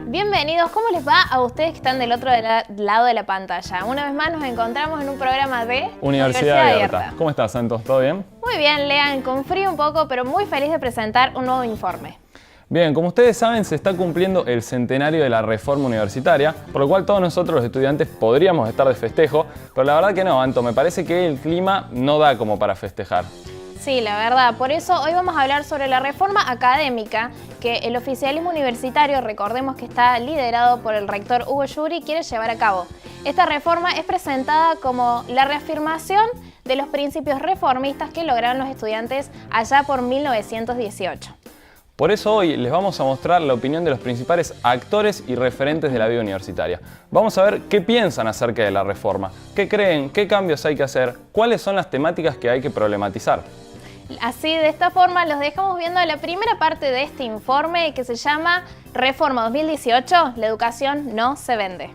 Bienvenidos, ¿cómo les va a ustedes que están del otro lado de la pantalla? Una vez más nos encontramos en un programa de Universidad Abierta. ¿Cómo estás, Santos? ¿Todo bien? Muy bien, Lean, con frío un poco, pero muy feliz de presentar un nuevo informe. Bien, como ustedes saben, se está cumpliendo el centenario de la reforma universitaria, por lo cual todos nosotros los estudiantes podríamos estar de festejo, pero la verdad que no, Anto, me parece que el clima no da como para festejar. Sí, la verdad. Por eso hoy vamos a hablar sobre la reforma académica que el oficialismo universitario, recordemos que está liderado por el rector Hugo Yuri, quiere llevar a cabo. Esta reforma es presentada como la reafirmación de los principios reformistas que lograron los estudiantes allá por 1918. Por eso hoy les vamos a mostrar la opinión de los principales actores y referentes de la vida universitaria. Vamos a ver qué piensan acerca de la reforma, qué creen, qué cambios hay que hacer, cuáles son las temáticas que hay que problematizar. Así, de esta forma, los dejamos viendo la primera parte de este informe que se llama Reforma 2018, la educación no se vende.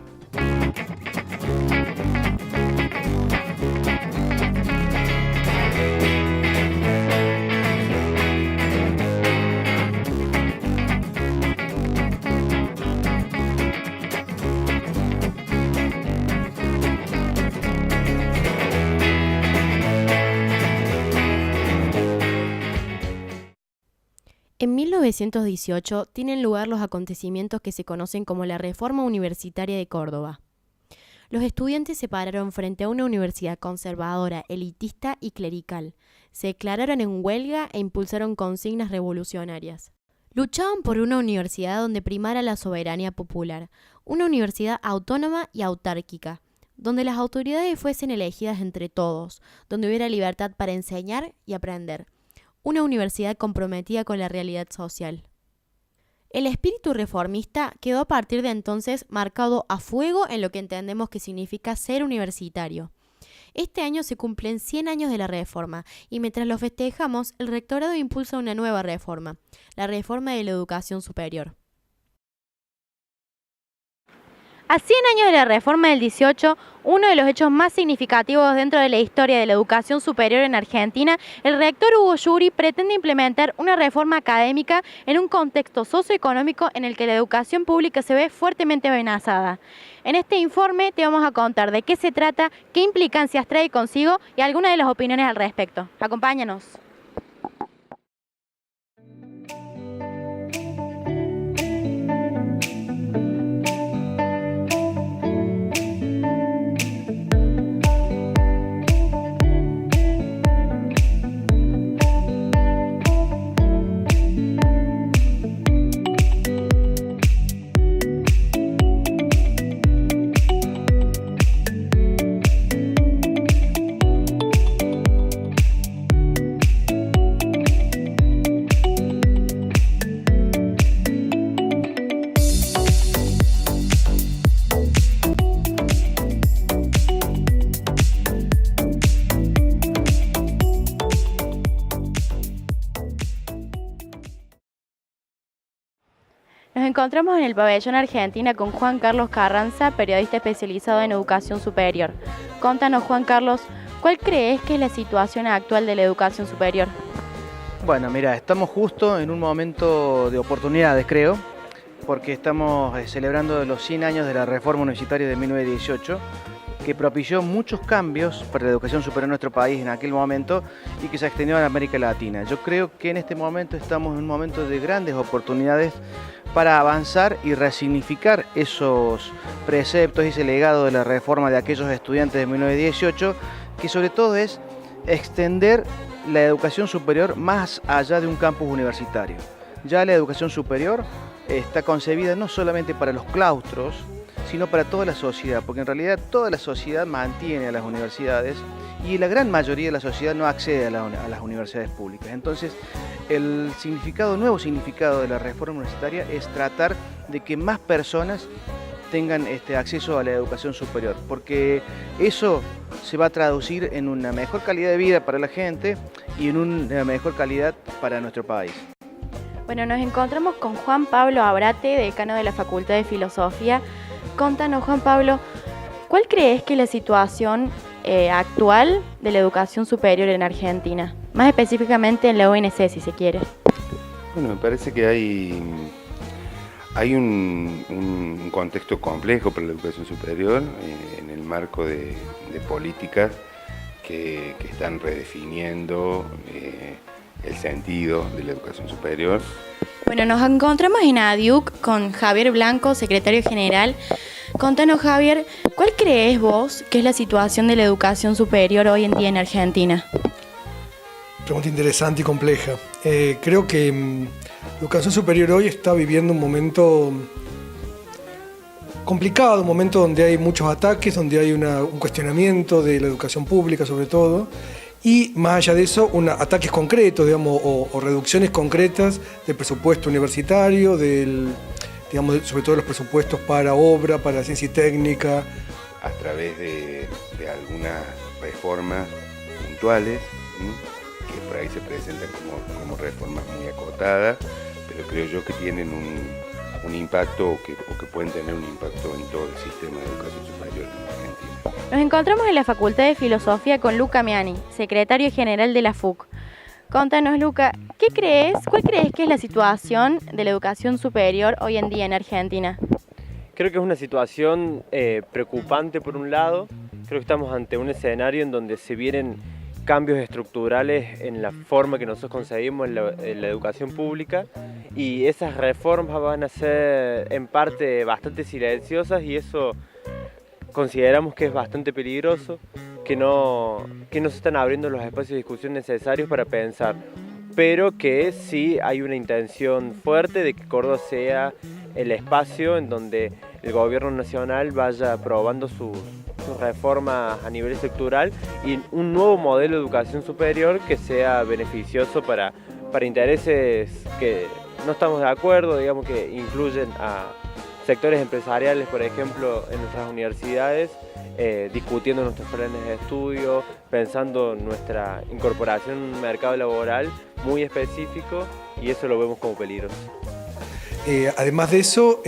En 1918 tienen lugar los acontecimientos que se conocen como la Reforma Universitaria de Córdoba. Los estudiantes se pararon frente a una universidad conservadora, elitista y clerical. Se declararon en huelga e impulsaron consignas revolucionarias. Luchaban por una universidad donde primara la soberanía popular, una universidad autónoma y autárquica, donde las autoridades fuesen elegidas entre todos, donde hubiera libertad para enseñar y aprender. Una universidad comprometida con la realidad social. El espíritu reformista quedó a partir de entonces marcado a fuego en lo que entendemos que significa ser universitario. Este año se cumplen 100 años de la reforma y mientras lo festejamos, el rectorado impulsa una nueva reforma, la reforma de la educación superior. A 100 años de la reforma del 18, uno de los hechos más significativos dentro de la historia de la educación superior en Argentina, el rector Hugo Yuri pretende implementar una reforma académica en un contexto socioeconómico en el que la educación pública se ve fuertemente amenazada. En este informe te vamos a contar de qué se trata, qué implicancias trae consigo y algunas de las opiniones al respecto. Acompáñanos. Nos encontramos en el pabellón Argentina con Juan Carlos Carranza, periodista especializado en educación superior. Contanos, Juan Carlos, ¿cuál crees que es la situación actual de la educación superior? Bueno, mira, estamos justo en un momento de oportunidades, creo, porque estamos celebrando los 100 años de la reforma universitaria de 1918, que propició muchos cambios para la educación superior en nuestro país en aquel momento y que se extendió a América Latina. Yo creo que en este momento estamos en un momento de grandes oportunidades para avanzar y resignificar esos preceptos y ese legado de la reforma de aquellos estudiantes de 1918, que sobre todo es extender la educación superior más allá de un campus universitario. Ya la educación superior está concebida no solamente para los claustros, sino para toda la sociedad, porque en realidad toda la sociedad mantiene a las universidades y la gran mayoría de la sociedad no accede a las universidades públicas. Entonces, el nuevo significado de la reforma universitaria es tratar de que más personas tengan acceso a la educación superior, porque eso se va a traducir en una mejor calidad de vida para la gente y en una mejor calidad para nuestro país. Bueno, nos encontramos con Juan Pablo Abrate, decano de la Facultad de Filosofía. Contanos, Juan Pablo, ¿cuál crees que es la situación actual de la educación superior en Argentina? Más específicamente en la UNC, si se quiere. Bueno, me parece que Hay un contexto complejo para la educación superior en el marco de políticas que están redefiniendo el sentido de la educación superior. Bueno, nos encontramos en ADIUC con Javier Blanco, secretario general. Contanos, Javier, ¿cuál crees vos que es la situación de la educación superior hoy en día en Argentina? Pregunta interesante y compleja. Creo que la educación superior hoy está viviendo un momento complicado, un momento donde hay muchos ataques, donde hay un cuestionamiento de la educación pública sobre todo, y más allá de eso, ataques concretos, digamos, o reducciones concretas del presupuesto universitario, digamos, sobre todo los presupuestos para obra, para ciencia y técnica. A través de algunas reformas puntuales, que por ahí se presentan como reformas muy acotadas, pero creo yo que tienen un impacto o que pueden tener un impacto en todo el sistema de educación superior en Argentina. Nos encontramos en la Facultad de Filosofía con Luca Miani, secretario general de la FUC. Contanos, Luca, ¿cuál crees que es la situación de la educación superior hoy en día en Argentina? Creo que es una situación preocupante por un lado. Creo que estamos ante un escenario en donde se vienen cambios estructurales en la forma que nosotros concebimos en la educación pública, y esas reformas van a ser en parte bastante silenciosas, y eso consideramos que es bastante peligroso, que no se están abriendo los espacios de discusión necesarios para pensar, pero que sí hay una intención fuerte de que Córdoba sea el espacio en donde el gobierno nacional vaya aprobando sus reformas a nivel estructural y un nuevo modelo de educación superior que sea beneficioso para intereses que no estamos de acuerdo, digamos, que incluyen a sectores empresariales, por ejemplo, en nuestras universidades, discutiendo nuestros planes de estudio, pensando en nuestra incorporación en un mercado laboral muy específico, y eso lo vemos como peligroso. Además de eso,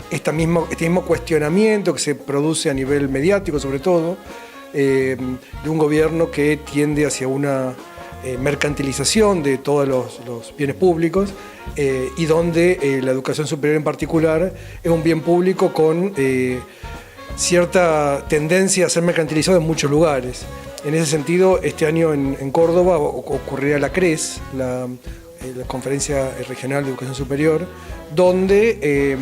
este mismo cuestionamiento que se produce a nivel mediático, sobre todo, de un gobierno que tiende hacia una mercantilización de todos los bienes públicos, y donde la educación superior en particular es un bien público con cierta tendencia a ser mercantilizado en muchos lugares. En ese sentido, este año en Córdoba ocurrirá la CRES, la Conferencia Regional de Educación Superior, donde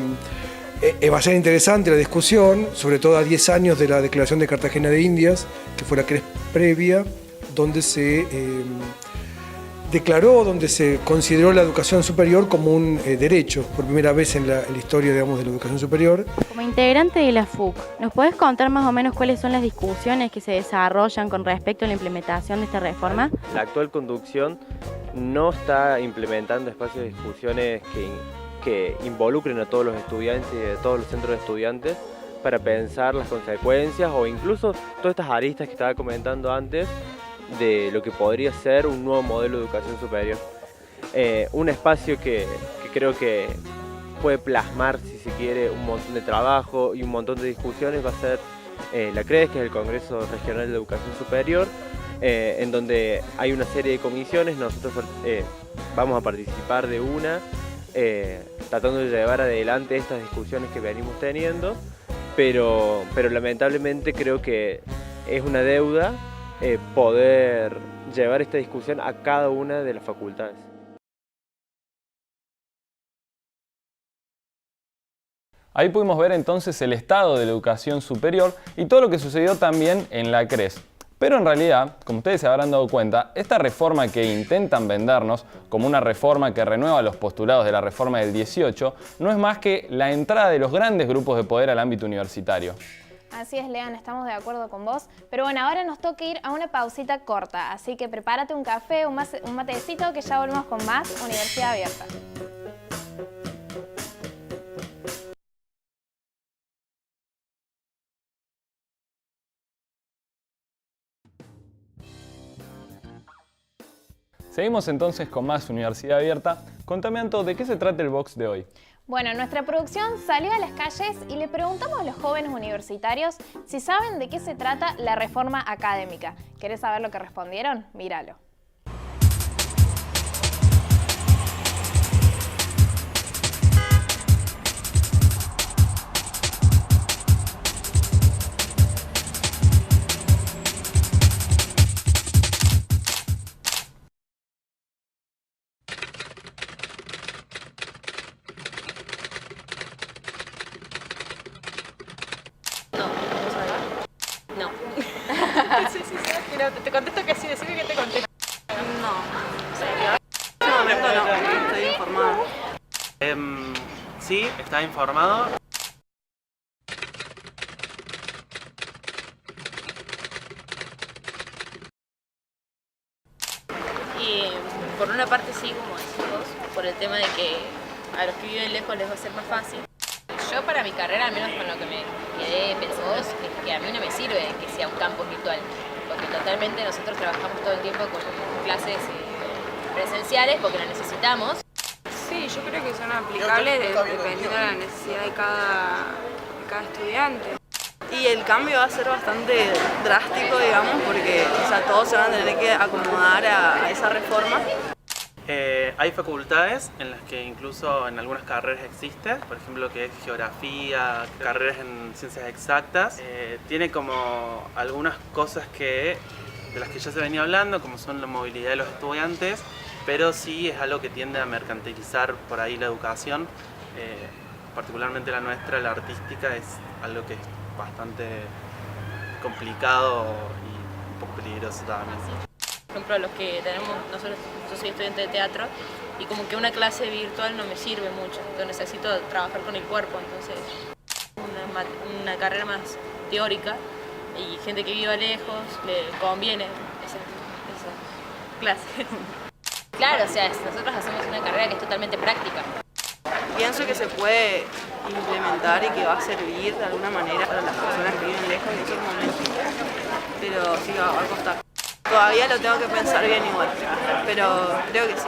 va a ser interesante la discusión, sobre todo a 10 años de la Declaración de Cartagena de Indias, que fue la CRES previa, donde se declaró, donde se consideró la educación superior como un derecho, por primera vez en la historia, digamos, de la educación superior. Como integrante de la FUC, ¿nos puedes contar más o menos cuáles son las discusiones que se desarrollan con respecto a la implementación de esta reforma? La actual conducción no está implementando espacios de discusiones que involucren a todos los estudiantes y a todos los centros de estudiantes para pensar las consecuencias o incluso todas estas aristas que estaba comentando antes de lo que podría ser un nuevo modelo de educación superior. Un espacio que creo que puede plasmar, si se quiere, un montón de trabajo y un montón de discusiones va a ser la CRES, que es el Congreso Regional de Educación Superior, en donde hay una serie de comisiones. Nosotros vamos a participar de una, tratando de llevar adelante estas discusiones que venimos teniendo, pero lamentablemente creo que es una deuda poder llevar esta discusión a cada una de las facultades. Ahí pudimos ver entonces el estado de la educación superior y todo lo que sucedió también en la CRES. Pero en realidad, como ustedes se habrán dado cuenta, esta reforma que intentan vendernos como una reforma que renueva los postulados de la reforma del 18 no es más que la entrada de los grandes grupos de poder al ámbito universitario. Así es, Lean, estamos de acuerdo con vos. Pero bueno, ahora nos toca ir a una pausita corta, así que prepárate un café, un matecito, que ya volvemos con más Universidad Abierta. Seguimos entonces con más Universidad Abierta. Contame, Anto, ¿de qué se trata el box de hoy? Bueno, nuestra producción salió a las calles y le preguntamos a los jóvenes universitarios si saben de qué se trata la reforma académica. ¿Querés saber lo que respondieron? Míralo. Sí, está informado. Y por una parte sí, como decís vos, por el tema de que a los que viven lejos les va a ser más fácil. Yo para mi carrera, al menos con lo que me quedé pensando, es que a mí no me sirve que sea un campo virtual, porque totalmente nosotros trabajamos todo el tiempo con clases presenciales porque lo necesitamos. Sí, yo creo que son aplicables dependiendo de la necesidad de cada estudiante. Y el cambio va a ser bastante drástico, digamos, porque todos se van a tener que acomodar a esa reforma. Hay facultades en las que incluso en algunas carreras existe, por ejemplo que es geografía, carreras en ciencias exactas. Tiene como algunas cosas de las que ya se venía hablando, como son la movilidad de los estudiantes, pero sí es algo que tiende a mercantilizar por ahí la educación, particularmente la nuestra, la artística, es algo que es bastante complicado y un poco peligroso también. Por ejemplo, los que tenemos, yo soy estudiante de teatro y como que una clase virtual no me sirve mucho, yo necesito trabajar con el cuerpo, entonces una carrera más teórica y gente que viva lejos le conviene esa clase. Claro, o sea, nosotros hacemos una carrera que es totalmente práctica. Pienso que se puede implementar y que va a servir de alguna manera para las personas que viven lejos en esos momentos, pero sí va a costar. Todavía lo tengo que pensar bien igual, pero creo que sí.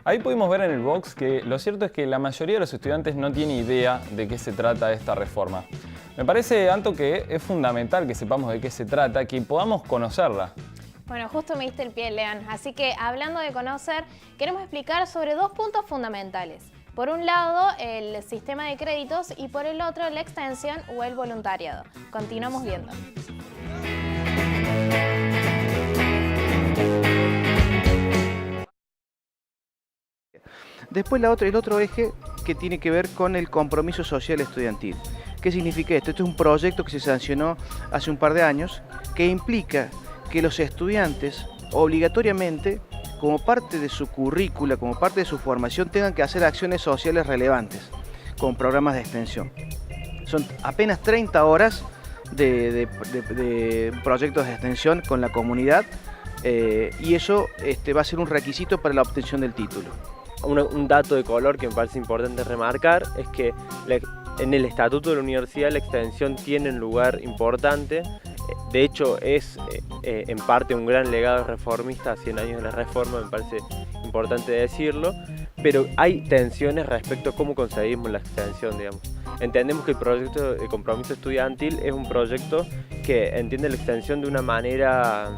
Ahí pudimos ver en el box que lo cierto es que la mayoría de los estudiantes no tiene idea de qué se trata esta reforma. Me parece, Anto, que es fundamental que sepamos de qué se trata, que podamos conocerla. Bueno, justo me diste el pie, Lean. Así que, hablando de conocer, queremos explicar sobre dos puntos fundamentales. Por un lado, el sistema de créditos y por el otro, la extensión o el voluntariado. Continuamos viendo. Después el otro eje que tiene que ver con el compromiso social estudiantil. ¿Qué significa esto? Esto es un proyecto que se sancionó hace un par de años que implica que los estudiantes obligatoriamente, como parte de su currícula, como parte de su formación, tengan que hacer acciones sociales relevantes con programas de extensión. Son apenas 30 horas de proyectos de extensión con la comunidad y eso va a ser un requisito para la obtención del título. Un dato de color que me parece importante remarcar es que en el estatuto de la universidad la extensión tiene un lugar importante. De hecho es en parte un gran legado reformista, 100 años de la reforma, me parece importante decirlo, pero hay tensiones respecto a cómo conseguimos la extensión, digamos. Entendemos que el proyecto de compromiso estudiantil es un proyecto que entiende la extensión de una manera,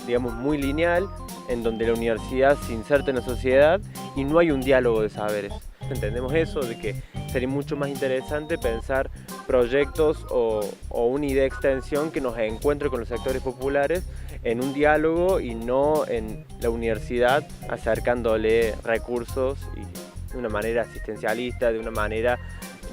digamos, muy lineal, en donde la universidad se inserta en la sociedad y no hay un diálogo de saberes. Entendemos eso, de que sería mucho más interesante pensar proyectos o una idea de extensión que nos encuentre con los sectores populares en un diálogo y no en la universidad acercándole recursos y de una manera asistencialista, de una manera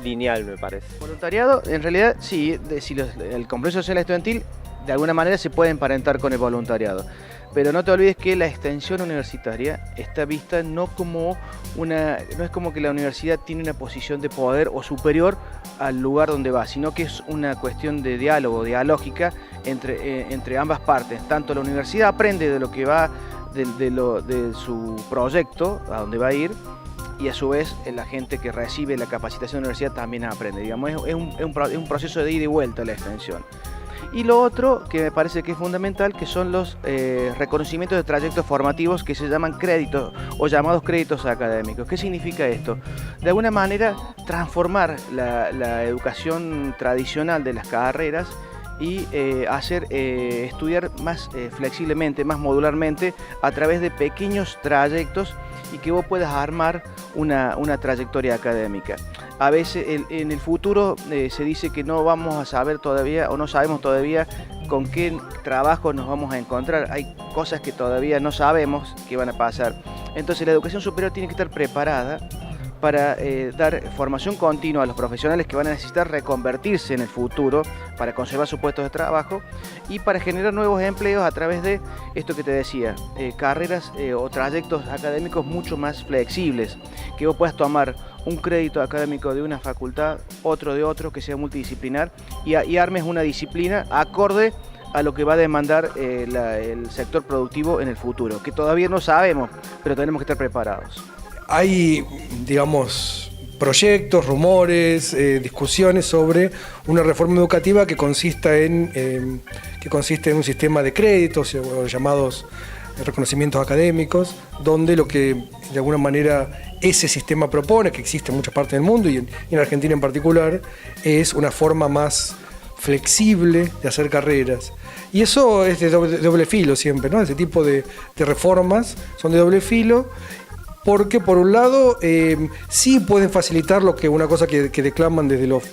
lineal, me parece. Voluntariado, en realidad, sí, el compromiso social estudiantil de alguna manera se puede emparentar con el voluntariado. Pero no te olvides que la extensión universitaria está vista no es como que la universidad tiene una posición de poder o superior al lugar donde va, sino que es una cuestión de diálogo, dialógica entre ambas partes. Tanto la universidad aprende de lo que va, de su proyecto, a donde va a ir, y a su vez la gente que recibe la capacitación de la universidad también aprende. Digamos, es un proceso de ida y vuelta la extensión. Y lo otro que me parece que es fundamental, que son los reconocimientos de trayectos formativos que se llaman créditos o llamados créditos académicos. ¿Qué significa esto? De alguna manera transformar la educación tradicional de las carreras y hacer estudiar más flexiblemente, más modularmente a través de pequeños trayectos y que vos puedas armar una trayectoria académica. A veces en el futuro se dice que no vamos a saber todavía o no sabemos todavía con qué trabajo nos vamos a encontrar. Hay cosas que todavía no sabemos que van a pasar. Entonces la educación superior tiene que estar preparada para dar formación continua a los profesionales que van a necesitar reconvertirse en el futuro para conservar sus puestos de trabajo y para generar nuevos empleos a través de esto que te decía, carreras o trayectos académicos mucho más flexibles, que vos puedas tomar un crédito académico de una facultad, otro de otro, que sea multidisciplinar y armes una disciplina acorde a lo que va a demandar el sector productivo en el futuro, que todavía no sabemos, pero tenemos que estar preparados. Hay, digamos, proyectos, rumores, discusiones sobre una reforma educativa que consiste en un sistema de créditos o llamados reconocimientos académicos, donde lo que de alguna manera ese sistema propone, que existe en muchas partes del mundo y en Argentina en particular, es una forma más flexible de hacer carreras. Y eso es de doble filo siempre, ¿no? Ese tipo de reformas son de doble filo, porque por un lado sí pueden facilitar una cosa que declaman desde los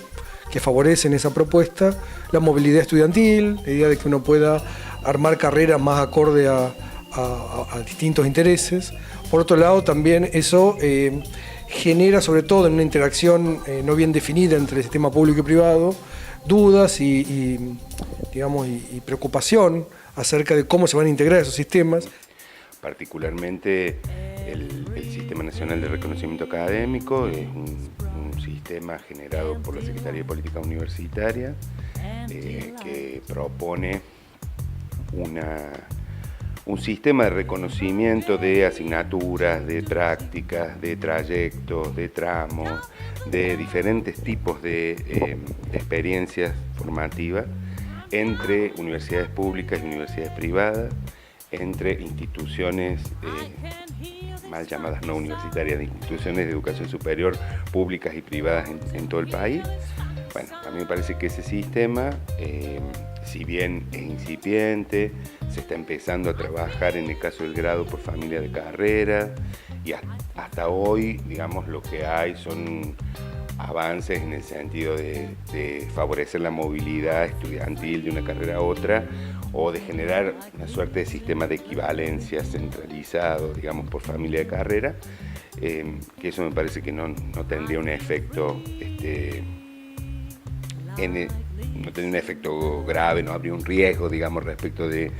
que favorecen esa propuesta, la movilidad estudiantil, la idea de que uno pueda armar carreras más acorde a distintos intereses. Por otro lado, también eso genera, sobre todo en una interacción no bien definida entre el sistema público y privado, dudas y preocupación acerca de cómo se van a integrar esos sistemas. Particularmente el Sistema Nacional de Reconocimiento Académico es un sistema generado por la Secretaría de Política Universitaria que propone un sistema de reconocimiento de asignaturas, de prácticas, de trayectos, de tramos, de diferentes tipos de experiencias formativas entre universidades públicas y universidades privadas, entre instituciones mal llamadas no universitarias, instituciones de educación superior públicas y privadas en todo el país. Bueno, a mí me parece que ese sistema, si bien es incipiente, se está empezando a trabajar en el caso del grado por familia de carrera y hasta hoy, digamos, lo que hay son avances en el sentido de favorecer la movilidad estudiantil de una carrera a otra o de generar una suerte de sistema de equivalencia centralizado, digamos, por familia de carrera, que eso me parece que no tendría un efecto no tendría un efecto grave, no habría un riesgo, digamos, respecto del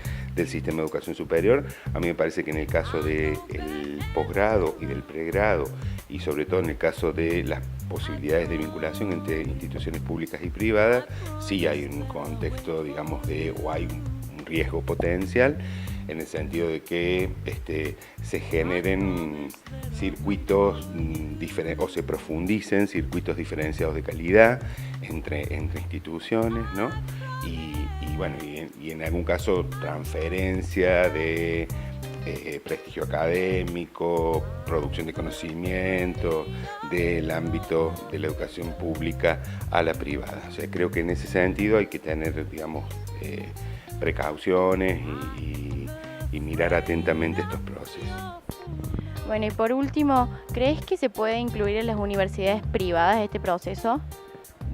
sistema de educación superior. A mí me parece que en el caso del posgrado y del pregrado, y sobre todo en el caso de las posibilidades de vinculación entre instituciones públicas y privadas, sí hay un contexto, digamos, o hay un riesgo potencial, en el sentido de que se generen circuitos diferentes o se profundicen circuitos diferenciados de calidad entre instituciones, ¿no? Y en algún caso transferencia de prestigio académico, producción de conocimiento del ámbito de la educación pública a la privada. O sea, creo que en ese sentido hay que tener, digamos, precauciones y mirar atentamente estos procesos. Bueno, y por último, ¿crees que se puede incluir en las universidades privadas este proceso?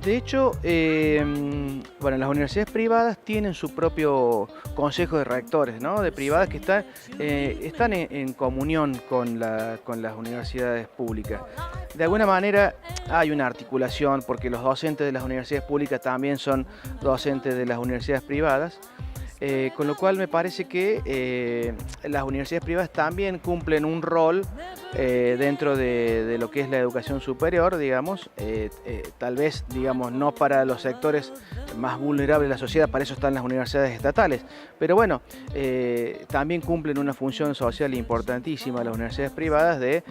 De hecho, las universidades privadas tienen su propio consejo de rectores, ¿no? De privadas que están en comunión con las universidades públicas. De alguna manera hay una articulación porque los docentes de las universidades públicas también son docentes de las universidades privadas. Con lo cual me parece que las universidades privadas también cumplen un rol dentro de lo que es la educación superior, digamos, tal vez, digamos, no para los sectores más vulnerables de la sociedad, para eso están las universidades estatales, pero bueno, también cumplen una función social importantísima las universidades privadas de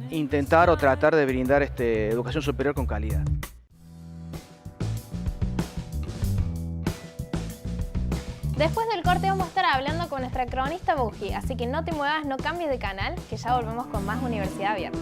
intentar o tratar de brindar educación superior con calidad. Después del corte vamos a estar hablando con nuestra cronista Buji, así que no te muevas, no cambies de canal, que ya volvemos con más Universidad Abierta.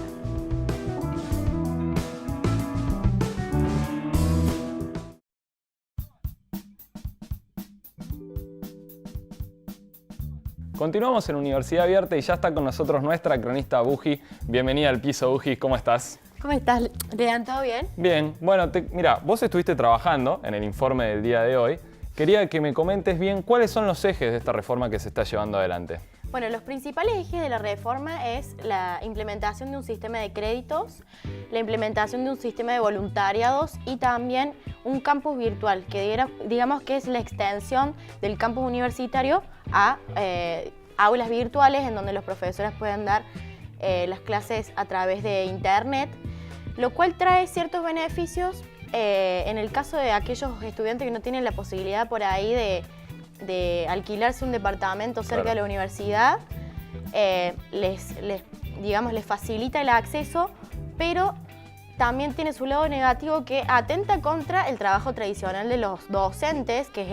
Continuamos en Universidad Abierta y ya está con nosotros nuestra cronista Buji. Bienvenida al piso, Buji, ¿cómo estás? ¿Cómo estás, Lean? ¿Todo bien? Bien, bueno, mira, vos estuviste trabajando en el informe del día de hoy. Quería que me comentes bien cuáles son los ejes de esta reforma que se está llevando adelante. Bueno, los principales ejes de la reforma es la implementación de un sistema de créditos, la implementación de un sistema de voluntariados y también un campus virtual, que digamos que es la extensión del campus universitario a aulas virtuales en donde los profesores pueden dar las clases a través de internet, lo cual trae ciertos beneficios en el caso de aquellos estudiantes que no tienen la posibilidad por ahí de alquilarse un departamento cerca de la universidad. Les facilita el acceso, pero también tiene su lado negativo que atenta contra el trabajo tradicional de los docentes, que es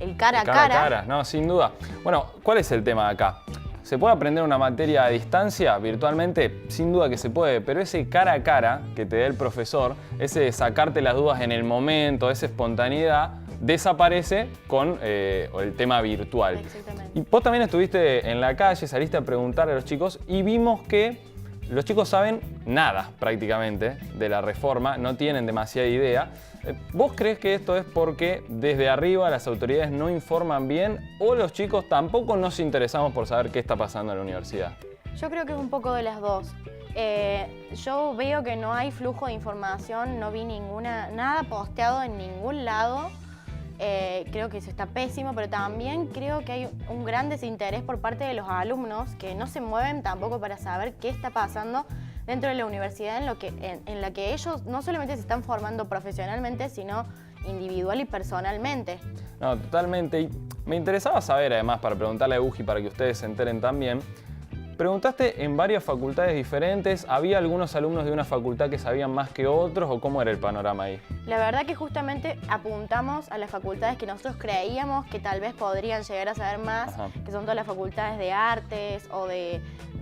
el cara a cara. No, sin duda. Bueno, ¿cuál es el tema de acá? ¿Se puede aprender una materia a distancia, virtualmente? Sin duda que se puede, pero ese cara a cara que te da el profesor, ese de sacarte las dudas en el momento, esa espontaneidad, desaparece con el tema virtual. Y vos también estuviste en la calle, saliste a preguntar a los chicos y vimos que los chicos saben nada prácticamente de la reforma, no tienen demasiada idea. ¿Vos crees que esto es porque desde arriba las autoridades no informan bien o los chicos tampoco nos interesamos por saber qué está pasando en la universidad? Yo creo que es un poco de las dos. Yo veo que no hay flujo de información, no vi nada posteado en ningún lado. Creo que eso está pésimo, pero también creo que hay un gran desinterés por parte de los alumnos que no se mueven tampoco para saber qué está pasando dentro de la universidad en la que ellos no solamente se están formando profesionalmente, sino individual y personalmente. No, totalmente. Y me interesaba saber, además, para preguntarle a Uji, para que ustedes se enteren también, preguntaste en varias facultades diferentes, ¿había algunos alumnos de una facultad que sabían más que otros o cómo era el panorama ahí? La verdad que justamente apuntamos a las facultades que nosotros creíamos que tal vez podrían llegar a saber más, que son todas las facultades de artes o de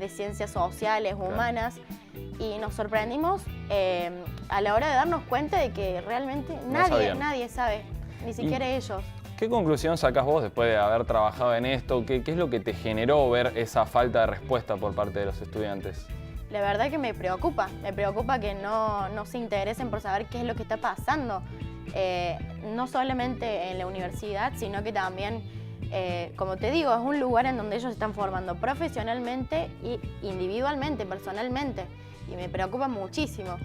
ciencias sociales, humanas, y nos sorprendimos a la hora de darnos cuenta de que realmente nadie sabe, ni siquiera ellos. ¿Qué conclusión sacás vos después de haber trabajado en esto? ¿Qué es lo que te generó ver esa falta de respuesta por parte de los estudiantes? La verdad que me preocupa que no se interesen por saber qué es lo que está pasando, no solamente en la universidad, sino que también, como te digo, es un lugar en donde ellos se están formando profesionalmente y individualmente, personalmente, y me preocupa muchísimo.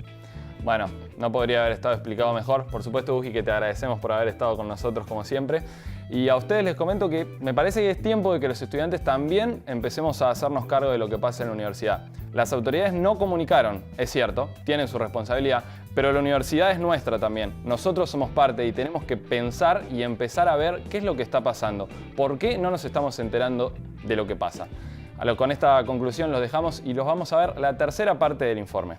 Bueno, no podría haber estado explicado mejor. Por supuesto, Uji, que te agradecemos por haber estado con nosotros como siempre. Y a ustedes les comento que me parece que es tiempo de que los estudiantes también empecemos a hacernos cargo de lo que pasa en la universidad. Las autoridades no comunicaron, es cierto, tienen su responsabilidad, pero la universidad es nuestra también. Nosotros somos parte y tenemos que pensar y empezar a ver qué es lo que está pasando. ¿Por qué no nos estamos enterando de lo que pasa? Con esta conclusión los dejamos y los vamos a ver la tercera parte del informe.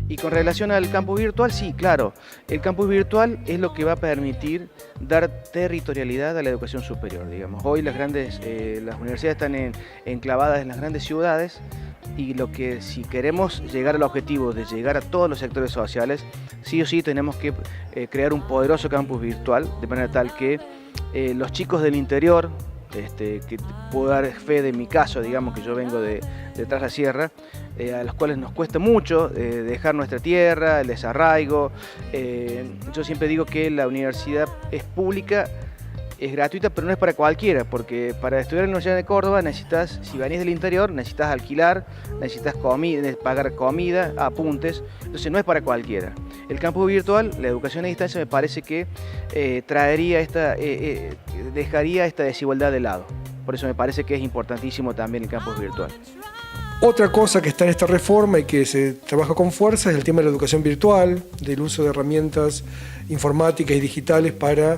Y con relación al campus virtual, sí, claro, el campus virtual es lo que va a permitir dar territorialidad a la educación superior, digamos. Hoy las universidades están enclavadas en las grandes ciudades y si queremos llegar al objetivo de llegar a todos los sectores sociales, sí o sí tenemos que crear un poderoso campus virtual, de manera tal que los chicos del interior, que puedo dar fe de mi caso, digamos que yo vengo de Tras la Sierra, a los cuales nos cuesta mucho dejar nuestra tierra, el desarraigo. Yo siempre digo que la universidad es pública, es gratuita, pero no es para cualquiera, porque para estudiar en la Universidad de Córdoba necesitas, si venís del interior, necesitas alquilar, necesitas pagar comida, apuntes, entonces no es para cualquiera. El campus virtual, la educación a distancia, me parece que dejaría esta desigualdad de lado. Por eso me parece que es importantísimo también el campus virtual. Otra cosa que está en esta reforma y que se trabaja con fuerza es el tema de la educación virtual, del uso de herramientas informáticas y digitales para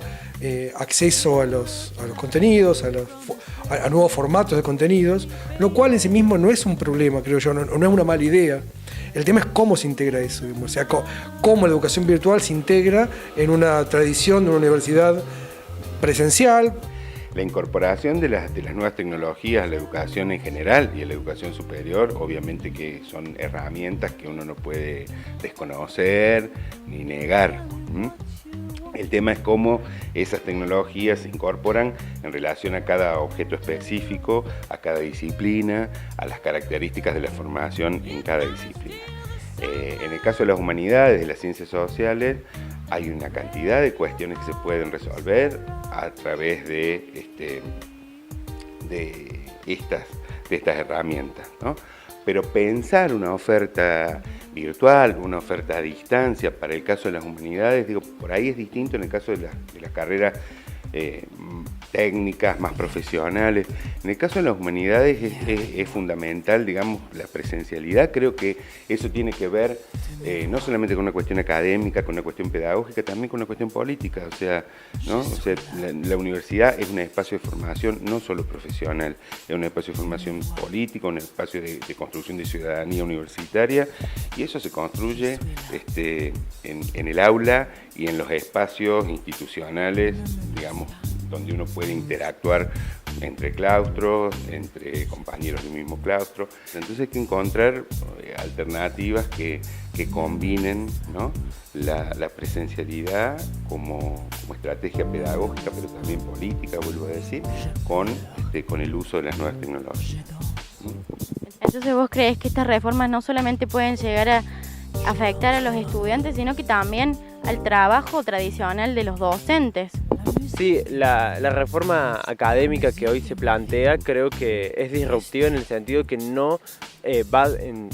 acceso a los contenidos, a nuevos formatos de contenidos, lo cual en sí mismo no es un problema, creo yo, no es una mala idea. El tema es cómo se integra eso, o sea, cómo la educación virtual se integra en una tradición de una universidad presencial. La incorporación de las nuevas tecnologías a la educación en general y a la educación superior, obviamente que son herramientas que uno no puede desconocer ni negar. El tema es cómo esas tecnologías se incorporan en relación a cada objeto específico, a cada disciplina, a las características de la formación en cada disciplina. En el caso de las humanidades, de las ciencias sociales, hay una cantidad de cuestiones que se pueden resolver a través de estas herramientas, ¿no? Pero pensar una oferta virtual, una oferta a distancia para el caso de las humanidades, digo, por ahí es distinto en el caso de las carreras técnicas, más profesionales. En el caso de las humanidades es fundamental, digamos, la presencialidad. Creo que eso tiene que ver no solamente con una cuestión académica, con una cuestión pedagógica, también con una cuestión política. O sea, ¿no? O sea, la universidad es un espacio de formación no solo profesional, es un espacio de formación política, un espacio de construcción de ciudadanía universitaria, y eso se construye en el aula y en los espacios institucionales, digamos, donde uno puede interactuar entre claustros, entre compañeros del mismo claustro. Entonces hay que encontrar alternativas que combinen, ¿no?, la presencialidad como estrategia pedagógica, pero también política, vuelvo a decir, con el uso de las nuevas tecnologías. Entonces, ¿vos creés que estas reformas no solamente pueden llegar a afectar a los estudiantes, sino que también al trabajo tradicional de los docentes? Sí, la reforma académica que hoy se plantea creo que es disruptiva en el sentido que no va en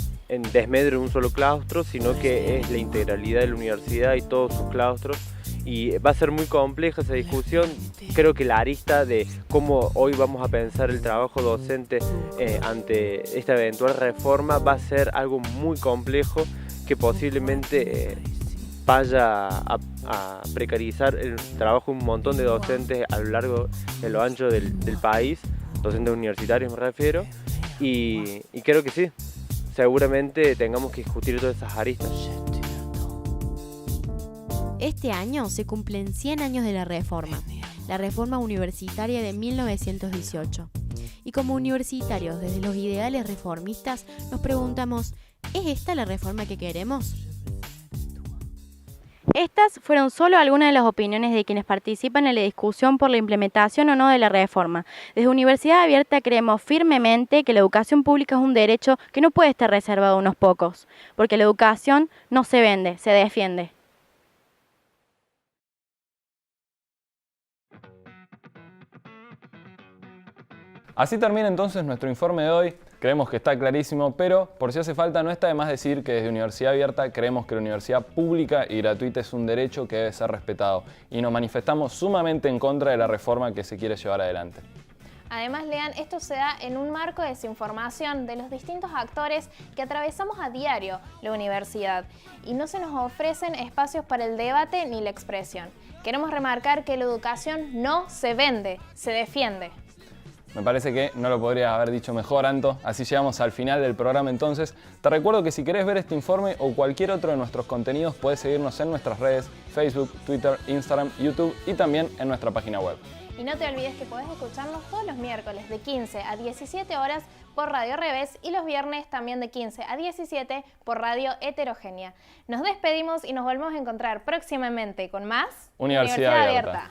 desmedro de un solo claustro, sino que es la integralidad de la universidad y todos sus claustros. Y va a ser muy compleja esa discusión. Creo que la arista de cómo hoy vamos a pensar el trabajo docente ante esta eventual reforma va a ser algo muy complejo que posiblemente vaya a precarizar el trabajo de un montón de docentes a lo largo y a lo ancho del país, docentes universitarios me refiero, y creo que sí, seguramente tengamos que discutir todas esas aristas. Este año se cumplen 100 años de la reforma universitaria de 1918. Y como universitarios, desde los ideales reformistas, nos preguntamos, ¿es esta la reforma que queremos? Estas fueron solo algunas de las opiniones de quienes participan en la discusión por la implementación o no de la reforma. Desde Universidad Abierta creemos firmemente que la educación pública es un derecho que no puede estar reservado a unos pocos, porque la educación no se vende, se defiende. Así termina entonces nuestro informe de hoy. Creemos que está clarísimo, pero por si hace falta, no está de más decir que desde Universidad Abierta creemos que la universidad pública y gratuita es un derecho que debe ser respetado y nos manifestamos sumamente en contra de la reforma que se quiere llevar adelante. Además, Lean, esto se da en un marco de desinformación de los distintos actores que atravesamos a diario la universidad y no se nos ofrecen espacios para el debate ni la expresión. Queremos remarcar que la educación no se vende, se defiende. Me parece que no lo podría haber dicho mejor, Anto. Así llegamos al final del programa entonces. Te recuerdo que si querés ver este informe o cualquier otro de nuestros contenidos, puedes seguirnos en nuestras redes, Facebook, Twitter, Instagram, YouTube y también en nuestra página web. Y no te olvides que podés escucharnos todos los miércoles de 15 a 17 horas por Radio Revés y los viernes también de 15 a 17 por Radio Heterogénea. Nos despedimos y nos volvemos a encontrar próximamente con más Universidad Abierta.